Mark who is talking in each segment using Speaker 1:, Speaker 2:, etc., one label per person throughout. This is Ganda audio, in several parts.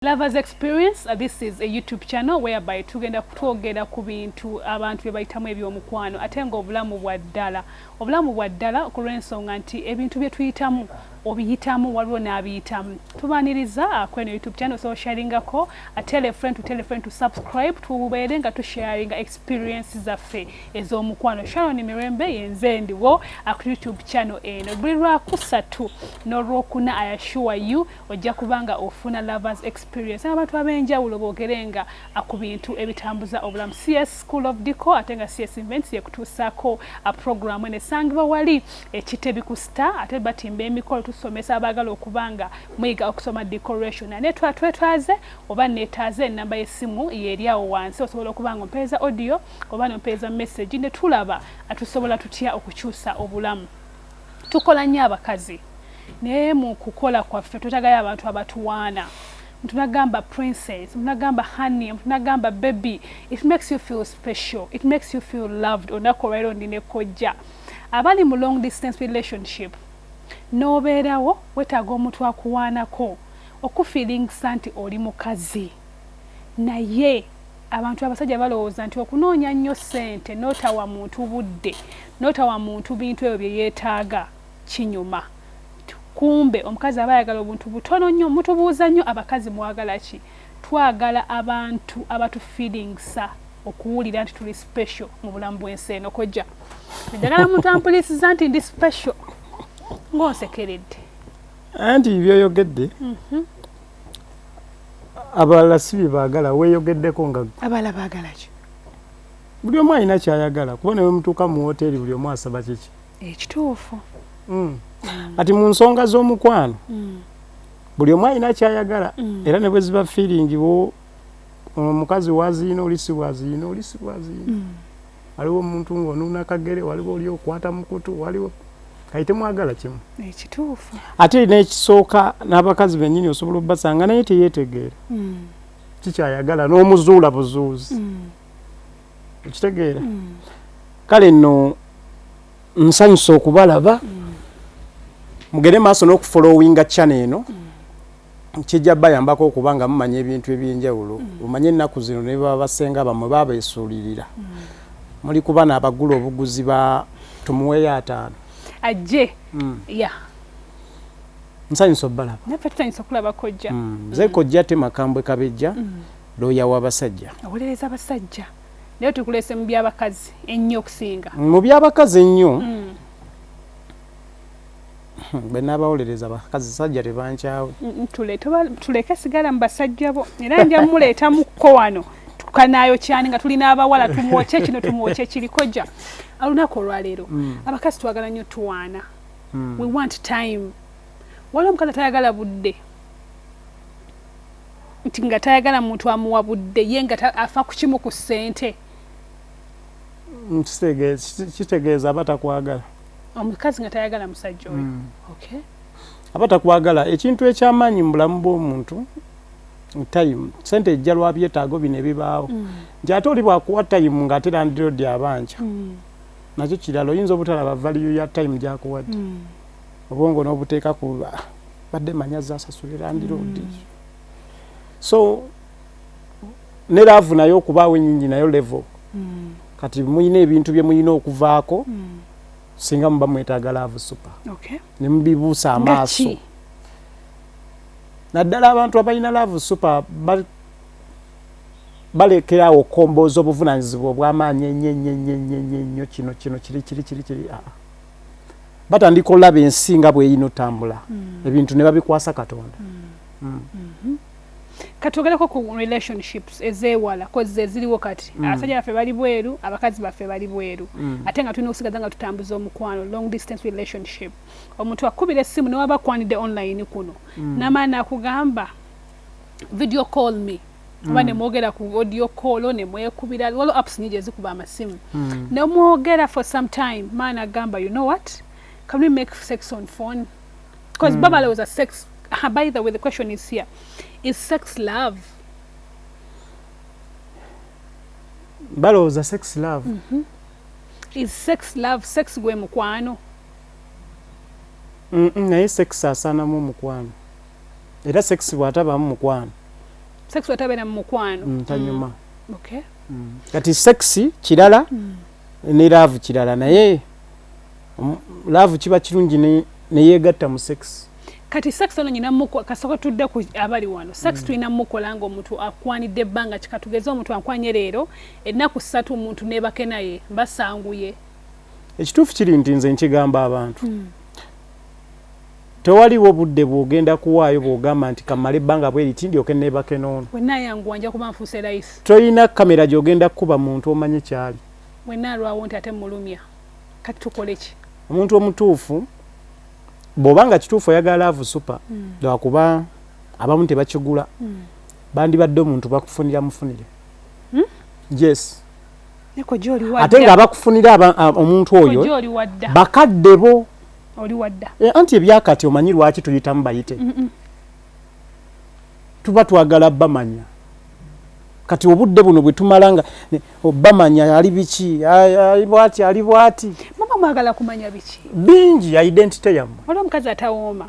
Speaker 1: Lovers Experience, this is a YouTube channel whereby tugenda kutwogera ku bintu abantu bye bayitamu eby'omukwano ate nga obulamu bwa ddala okulw'ensonga nti ebintu bye tuyitamu obiyitamu waliwo n'abiyitamu. Tubaaniriza kweno YouTube channel so sharingako tell a friend to subscribe tubeere nga tusharinga experiences zaffe ez'omukwano. Sharon Mirembe yenze ndiwo ku YouTube channel eno buli lwakusatu n'olwokuna I assure you ojja kubanga ofuna Lovers Experience abantu abenjawulo boogerenga ku bintu ebitambuza obulamu. CS School of Deco ate nga CS Events yekutuusaako program enesangibwa wali ekitebi ku Star ate batimba emikolo tusomesa abagala okubanga muyiga okusoma decoration ne twetwaze oba netaaze enamba y'essimu yeryawo wansi osobola okubanga ompeeza audio oba nompeeza message ne tulaba atusobola tutya okukyusa obulamu. Tukola nnyo abakazi naye mu kukola kwaffe tutagayo abantu abatuwaana. Tunagamba princess, tunagamba honey, tunagamba baby. It makes you feel special. It makes you feel loved. Onako right on dine koja. Abali mu long distance relationship. No beerawo wetaaga omuntu akuwaanako okufeeling santi oli mukazi. Naye abantu abasajja balowooza nti okunoonya nnyo ssente n'otawa muntu budde n'otawa muntu bintu ebyo bye yeetaaga kinyuma. Kumbe omukazi abayagala obuntu butono nnyo mutubuuza nnyo abakazi mwagala ki? Twagala abantu abatu feelingsa okuwulira nti tuli special mu bulamu bw'ensi eno kojja. Njagala muntu ampulisiza nti ndi special ng'onsekeredde.
Speaker 2: Anti byoyogedde abalala si bye baagala weeyogeddeko nga
Speaker 1: abalala baagala ki?
Speaker 2: Buli omu alina kyayagala kuba ne mutuuka mu woteeri buli omu asaba kiki?
Speaker 1: Ekituufu.
Speaker 2: Ati mu nsonga z'omukwano buli omu alina kyayagala era ne bwe ziba feeling wo omukazi waziina oli si waziina waliwo omuntu ng'onuuna kagere waliwo oli okwata mukutu waliwo kayite mwagala kimu.
Speaker 1: Ekituufu.
Speaker 2: Ate n'ekisooka n'abakazi bennyini osobola obbasanga naye teyeetegeera kikyayagala n'omuzuula buzuuzi okitegeera. Kale nno nsanyusa okubalaba mugere maaso n'okufollowinga channel eno kijja bayambako okubanga mumanya ebintu ebyenjawulo omanye ennaku zino ne baba basenga bamwe babeesuulirira muli kuba n'abagula obuguzi ba tumuweeyo 5
Speaker 1: ajje ya
Speaker 2: nsanyusa obbalaba
Speaker 1: naffe tusanyusa okulaba kojja
Speaker 2: nze kojja te makambwe kabejja looya w'abasajja
Speaker 1: awolereza abasajja naye tukulese mu by'abakazi ennyo okusinga
Speaker 2: mu by'abakazi ennyo bwe n'abawolereza abakazi sajja tebankyawe
Speaker 1: tuleke sigala mu basajja bo era nja muleeta mukko wano tukanaayo kyani nga tulina abawala tumwokye kino tumwokye kiri kojja olunaku olwaleero abakazi twagala nnyo tuwaana we want time waliwo omukazi atayagala budde nti nga tayagala muntu amuwa budde ye nga afa ku kimu ku ssente
Speaker 2: kitegeeza aba takwagala
Speaker 1: omukazi nga tayagala musajja oyo okay
Speaker 2: aba takwagala ekintu ekyamaanyi mu bulamu bw'omuntu time sente ejja lwa byetaago bino ebibaawo nti ate oli bwakuwa time ng'ate landiroodi abanja nakyo kirala oyinza obutalaba value ya time gyakuwadde obwongo n'obuteeka ku badde manya zasasulira landiroodi so ne laavu nayo okubaawo ennyingi nayo level kati muyina ebintu bye muyina okuvaako singa muba mwetaaga laavu super ne mubibuusa amaaso naddala abantu abalina laavu super balekerawo okomboza obuvunaanyizibwa obw'amaanyi ennyo kino kiri batandika olaba ensi nga bweyina otambula ebintu ne babikwasa Katonda.
Speaker 1: Katogerako ku relationships ezeewala koze ziriwo kati abasajja baffe bali bweru abakazi baffe bali bweru ate nga tulina okusigaza nga tutambuza omukwano long distance relationship omuntu akubira essimu newaba kwanidde online kuno n'amaana akugamba video call me oba ne mwogera ku audio call ne mwekubira waliwo apps nyingi ezikuba amasimu ne mwogera for some time maana agamba you know what can we make sex on phone because baba was a sex by the way the question is here is sex love
Speaker 2: balowooza sex love
Speaker 1: is sex love sex gwe mukwano
Speaker 2: naye sex asaanamu omukwano era sex bw'atabamu mukwano
Speaker 1: sex watabera mu mukwano
Speaker 2: tanyuma
Speaker 1: okay
Speaker 2: kati sex kirala ne love kirala naye love kiba kirungi ne yegatta mu sex
Speaker 1: kati sex ono nyina muko kasoko tudde ku abali wano sex tuina mukola ngo omuntu akwanidde banga kikatugeza omuntu ankwanye leero ennaku 3 omuntu nebake naye basanguye
Speaker 2: ekituufu kiri nti nze nkigamba abantu tewaliwo budde bwogenda kuwaayo bwogamba nti kamale ebbanga bwe liti ndyoke nebake noono
Speaker 1: wenna yangu wanja kuba nfuuse layisi
Speaker 2: toyina kamera gyogenda kukuba muntu omanye kyali
Speaker 1: wenna alwawo nti ate mulumya kati tukole ki
Speaker 2: omuntu omutuufu bw'obanga kituufu oyagala laavu super lwakuba abamu tebakigula bandibadde omuntu bakufunira mufunire yes ate nga bakufunira omuntu oyo bakadde bo
Speaker 1: oli wadda
Speaker 2: anti ebyakati omanyi lwaki tuyitamu bayite tuba twagala bamanya kati obudde buno bwe tumalanga bamanya ali biki ali bwati
Speaker 1: mama mwagala kumanya biki
Speaker 2: bingi identity yammwe
Speaker 1: waliwo omukazi atawooma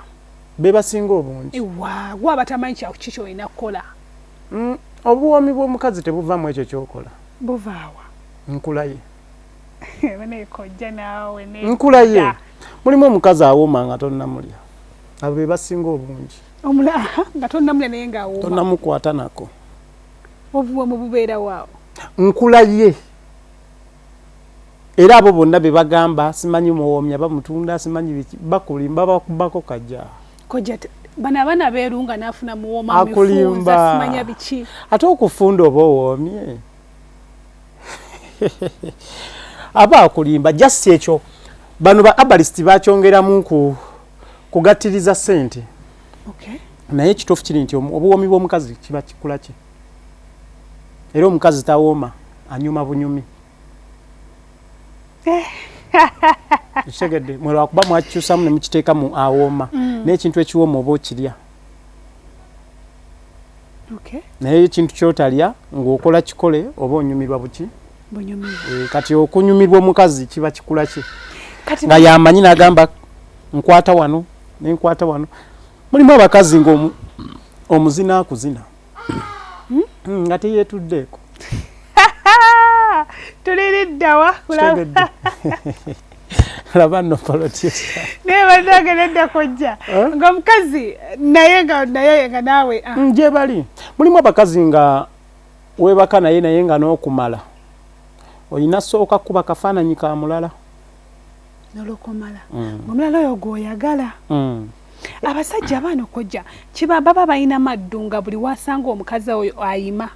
Speaker 2: be basinga obungi
Speaker 1: gwa batamanyi kiki olina kukola
Speaker 2: obuwoomi bw'omukazi tebuvaamu ekyo kyokola
Speaker 1: buvaawa
Speaker 2: nkula ye
Speaker 1: nekojja naawe
Speaker 2: nkula ye mulimu omukazi awooma nga tonnamulya abo be basinga obungi
Speaker 1: nga tonnamulya naye ngaawooma
Speaker 2: tonnamukwata nako
Speaker 1: obuwoomi bubeera waawo
Speaker 2: nkula ye era abo bonna be bagamba simanyi muwoomya bamutunda simanyi biki bakulimba bakubako kajja
Speaker 1: kojja bana abaana beerunga n'afuna muwooma mifunza simanya biki
Speaker 2: ate okufunda oba owoomye aba akulimba just ekyo bano ba abalist bakyongeramu kugattiriza ssente naye ekituufu kiri nti obuwoomi bw'omukazi kiba kikula ki era omukazi tawooma anyuma bunyumi kitegedde mwe lwakuba mwakikyusamu ne mukiteeka mu awooma n'ekintu ekiwooma oba okirya naye ekintu kyotalya ng'okola kikole oba onyumirwa buki kati okunyumirwa omukazi kiba kikula ki nga yamanyi n'agamba nkwata wano nenkwata wano mulimu abakazi ng'omuzina akuzina nga teyeetuddeeko
Speaker 1: tuliriddawa
Speaker 2: laba nno politics
Speaker 1: naye badagenda kojja ng'omukazi naye nga naawe
Speaker 2: gye bali mulimu abakazi nga weebaka naye nga n'okumala olina sooka kuba kafaananyi ka mulala
Speaker 1: nolokomala omulala oyo gw'oyagala abasajja abaana okojja kiba baba balina maddu nga buli wasanga omukazi oyo ayima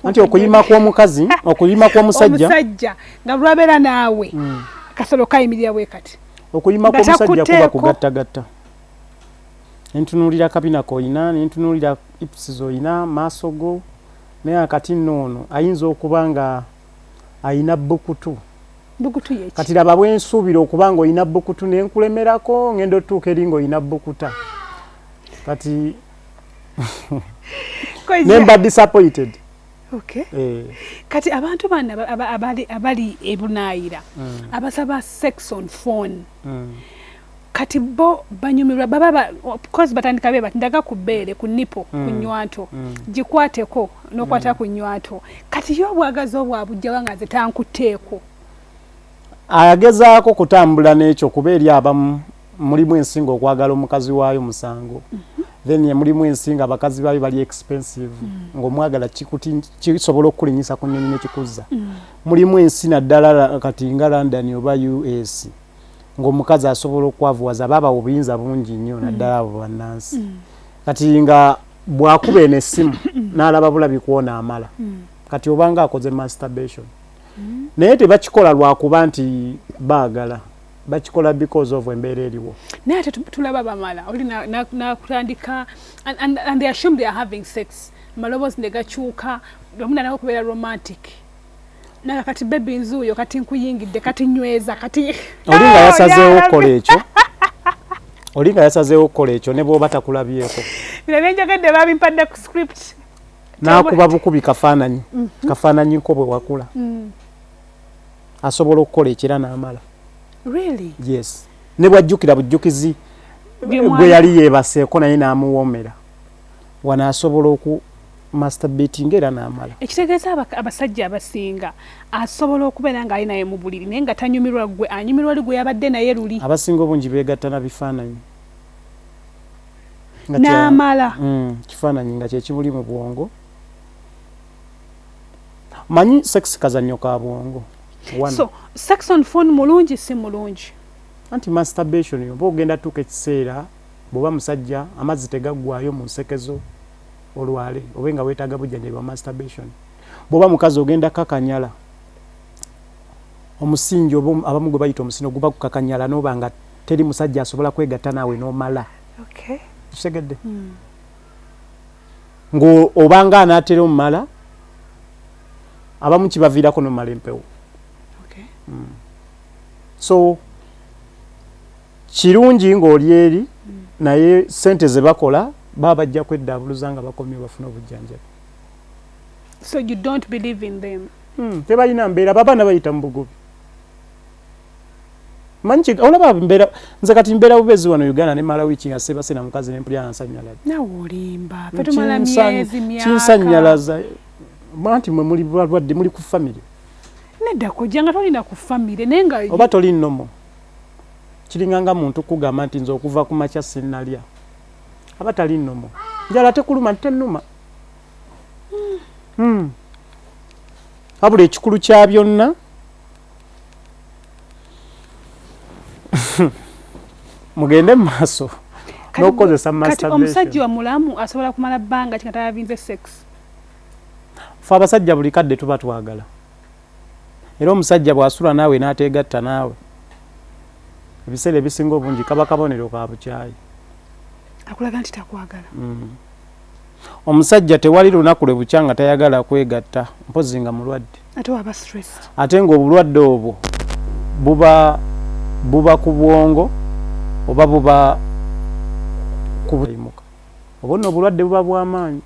Speaker 2: anti okuyima kw'omukazi okuyima kw'omusajja
Speaker 1: nga lwabeera naawe kasolo kayimirira bwe kati
Speaker 2: okuyima kw'omusajja kuba kugattagatta nentunuulira kabinako oyina nentunuulira ipsizo oyina maaso go naye akati noono ayinza okuba nga ayina bukutu kati laba bwensuubira okuba nga oyina bukutu nenkulemerako ngenda otuuka eri nga oyina bukuta kati nemba disappointed
Speaker 1: kati abantu bana abali ebunaayira abasaba sex on phone kati bo banyumirwa because batandika beba ndaga ku bbeere ku nipo ku nywato gikwateko n'okwata ku nywato kati yo bwagazi obwabujja wanga zetankuteeko
Speaker 2: ayagezaako kutambula n'ekyo kuba eri abamu mulimu ensinga okwagala omukazi waayo musango then mulimu ensinga abakazi baayo bali expensive ng'omwagala kisobola okulinyisa ku nnyonyi n'ekikuzza mulimu ensi naddala kati nga London oba US ng'omukazi asobola okwavuwaza baba obuyinza bungi nnyo naddala abo bannansi kati nga bwakuba n'essimu n'alaba bulabi kwona amala kati obanga akoze masturbation naye tebakikola lwakuba nti baagala bakikola because of embeera eriwo
Speaker 1: naye ate tulaba bamala oli nakutandika and they assume they are having sex maloboozi ne gakyuka omuna nawe okubeera romantic naye kati bebi nzuuyo kati nkuyingidde kati nyweza kati
Speaker 2: olinga yasazeewo okukola ekyo olinga yasazeewo okukola ekyo ne bw'oba takulabyeko
Speaker 1: bino nenjogedde babimpadde ku script
Speaker 2: n'akuba bukubi kafaananyi kafaananyi nko bwe wakula asobola okukola ekira n'amala
Speaker 1: really
Speaker 2: yes ne bwajjukira bujjukizi gwe yali yeebaseeko naye n'amuwoomera wanaasobola oku masturbating era n'amala.
Speaker 1: Ekitegeeza abasajja abasinga asobola okubeera nga ali naye mu buliri naye nga tanyumirwa gwe anyumirwa li gwe yabadde naye luli.
Speaker 2: Abasinga obungi beegatta na bifaananyi.
Speaker 1: N'amala.
Speaker 2: Kifaananyi nga kye kibuli mu bwongo. Manyi sex kazannyo ka bwongo.
Speaker 1: So sex on phone mulungi si mulungi?
Speaker 2: Anti masturbation yo bw'ogenda tuuka ekiseera bw'oba musajja amazzi tegaggwayo mu nsekezo olwale oba nga weetaaga bujjanjabi bwa masturbation. Bw'oba mukazi ogenda kakanyala omusingi abamu gwe bayita omusino guba kukakanyala n'oba nga teri musajja asobola kwegatta naawe n'omala.
Speaker 1: Okay.
Speaker 2: Kisegedde. Ng'obanga anaatera omumala abamu kibaviirako n'omala empewo.
Speaker 1: Okay.
Speaker 2: So kirungi ng'oli eri naye sente ze bakola baba bajja kweddabuluza nga bakomye bafuna obujjanjabi.
Speaker 1: So you don't believe in them?
Speaker 2: Tebalina mbeera babaana bayita mu bugubi. Manchi olaba mbeera nze kati mbeera bubezi wano Uganda ne mala wiki nga sebase na mukazi n'empulira nsanyalaza.
Speaker 1: Nawe olimba petumala myezi myaka.
Speaker 2: Kinsanyalaza manti mwe muli balwadde muli ku family.
Speaker 1: Nedda kujjanga tolina ku family nenga
Speaker 2: oba toli nnomo. Kiringanga muntu kugamba nti nze okuva ku makya sinnalya. Aba tali nnomo. Njala tekuluma tennuma. Abula ekikulu kya byonna mugende mu maaso n'okukozesa masturbation.
Speaker 1: Kati omusajja wa mulamu asobola kumala bbanga kati nga tayavinze sex.
Speaker 2: Fe abasajja buli kadde tuba twagala. Era omusajja bw'asula naawe n'ateegatta naawe ebiseera ebisinga obungi kaba kabonero ka bukyayi.
Speaker 1: Akulaga nti takwagala.
Speaker 2: Omusajja tewali lunaku lwe bukya nga tayagala kwegatta mpozi nga mulwadde.
Speaker 1: Ate waba stressed.
Speaker 2: Ate ng'obulwadde obwo buba ku bwongo oba buba ku buyimuka. Oba nno obulwadde buba bw'amaanyi.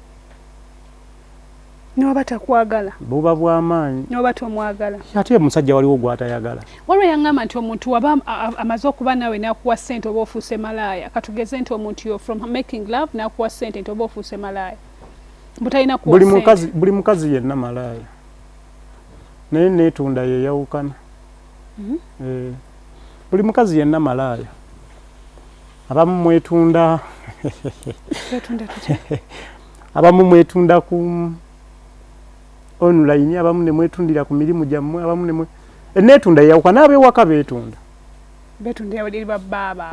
Speaker 1: N'oba takwagala.
Speaker 2: Buba bw'amaanyi.
Speaker 1: N'oba tomwagala.
Speaker 2: Ate omusajja waliwo gw'atayagala.
Speaker 1: Waliwo yaŋŋamba nti omuntu waba amaze okuba naawe n'akuwa ssente oba ofuuse malaaya. Katugeze nti omuntu yo from making love n'akuwa ssente nti oba ofuuse malaaya. Butalina kuwa ssente.
Speaker 2: Buli mukazi yenna malaaya. Naye neetunda yeeyawukana. Buli mukazi yenna malaaya. Abamu mwetunda. Abamu mwetunda ku online, abamu ne mwetundira ku mirimu gyammwe, abamu ne neetunda yeeyawukana ab'ewaka beetunda.
Speaker 1: Beetunda eri babbaaba.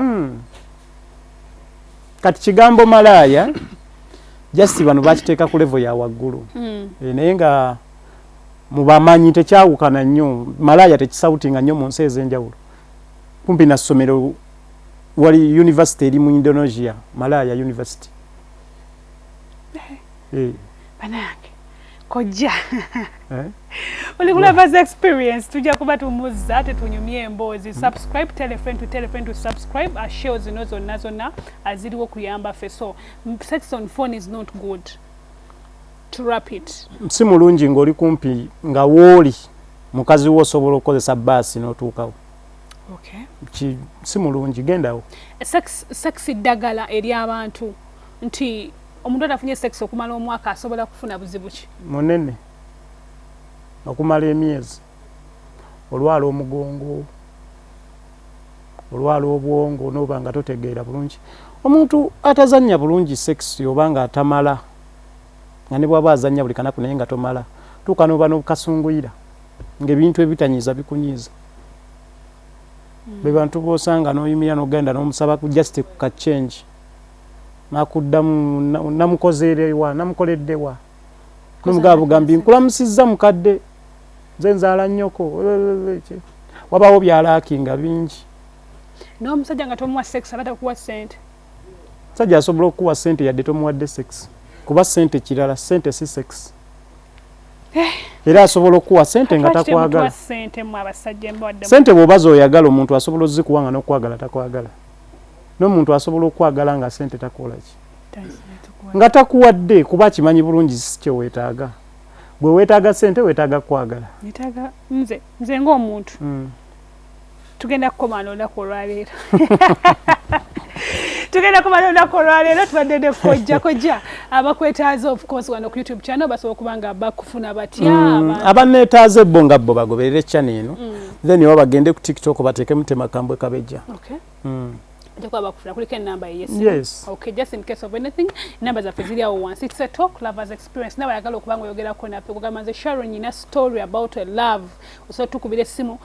Speaker 2: Kati kigambo malaaya just bano bakiteeka ku level ya waggulu. Naye nga mu bamanyi tekyawukana nnyo. Malaaya tekisawutinga nnyo mu nsi ez'enjawulo. Kumpi na ssomero wali university eri mu Indonesia, Malaaya University.
Speaker 1: Banange kojja oli kulava experience tujja kuba tumuzza tetunyumye emboozi. Subscribe, tell a friend to subscribe. Ashare zino zonna aziriwo kuyamba ffe. So sex on phone is not good. To wrap it. Si mulungi ng'oli kumpi nga wooli mukazi wo osobola okukozesa bbaasi n'otuukawo. Okay. Si mulungi gendawo. Sex ddagala eri abantu nti omuntu atafunye sex okumala omwaka asobola kufuna buzibu ki? Munene. Okumala emyezi. Olwala omugongo. Olwala obwongo n'oba nga totegeera bulungi. Omuntu atazannya bulungi sex oba nga atamala nga ne bw'aba azannya buli kanaku naye nga tomala tuuka n'oba n'okukasunguyira ng'ebintu ebitanyiiza bikunyiiza. Be bantu b'osanga n'oyimirira n'ogenda n'omusaba ku just ku kachange n'akuddamu namukozeerewa namukoleddewa n'omugabo gambi nkulamusizza mukadde nze nzaala nnyoko wabaawo byalaakinga bingi. N'omusajja nga tomuwa sex aba takuwa ssente. Musajja asobola okukuwa ssente yadde tomuwadde sex kuba ssente kirala, ssente si sex. Era asobola okuwa ssente nga takwagala. Ssente bw'oba z'oyagala omuntu asobola ozzikuwa nga n'okwagala takwagala. N'omuntu asobola okwagala nga ssente takola ki? Nga takuwadde kuba kimanyi bulungi si kye weetaaga. Bwe weetaaga ssente weetaaga kwagala. Nze ng'omuntu tugenda kukomaana olunaku olwaleero. tugenda kumala olunaku olwaleero tubadde ne kojja abakwetaaza of course wano ku YouTube channel basobola kubanga bakufuna batya
Speaker 2: abanneetaaza ebbo nga bo bagoberere channel eno then oba bagende ku TikTok bateekemu Temakambwe Kabejja.
Speaker 1: Kuliko enamba
Speaker 2: yes.
Speaker 1: Okay, just in case of anything, numbers are ziri awo wansi. It's a talk lovers experience. Nawe yagala okubanga oyogerako naffe kugamba nze Sharon nyina story about a love. Osobola tukubira simu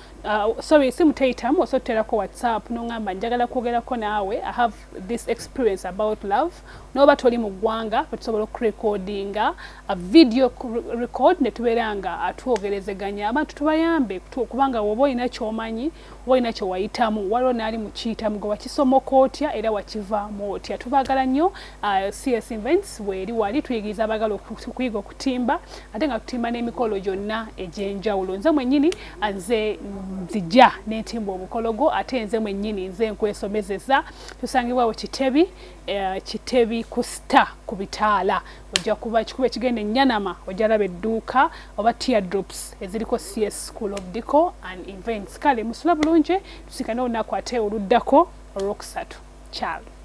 Speaker 1: simu teyitamu osobola tuteerako WhatsApp n'ongamba njagala kwogerako naawe. I have this experience about love. Noba toli mu ggwanga tusobola okurecordinga a video record ne tubeera nga atwogerezeganya abantu tubayambe kubanga woba olina ky'omanyi olina kye wayitamu waliwo n'ali mu kiyitamu gwe wakisomoka otya era wakivaamu otya. Tubaagala nnyo CS Events weeri wali tuyigiriza abagala okuyiga okutimba ate nga tutimba n'emikolo gyonna egy'enjawulo. Nze mwennyini nze nzija n'entimba omukologo ate nze mwennyini nze nkwesomezeza. Tusangibwawo Kitebi ku Star ku bitaala ojja kuba kikube kigenda Nyanama ojja laba edduuka oba teardrops eziriko CS School of Decor and Events. Kale musula bulungi tusikane olunaku ate oluddako olwokusatu. Ciao.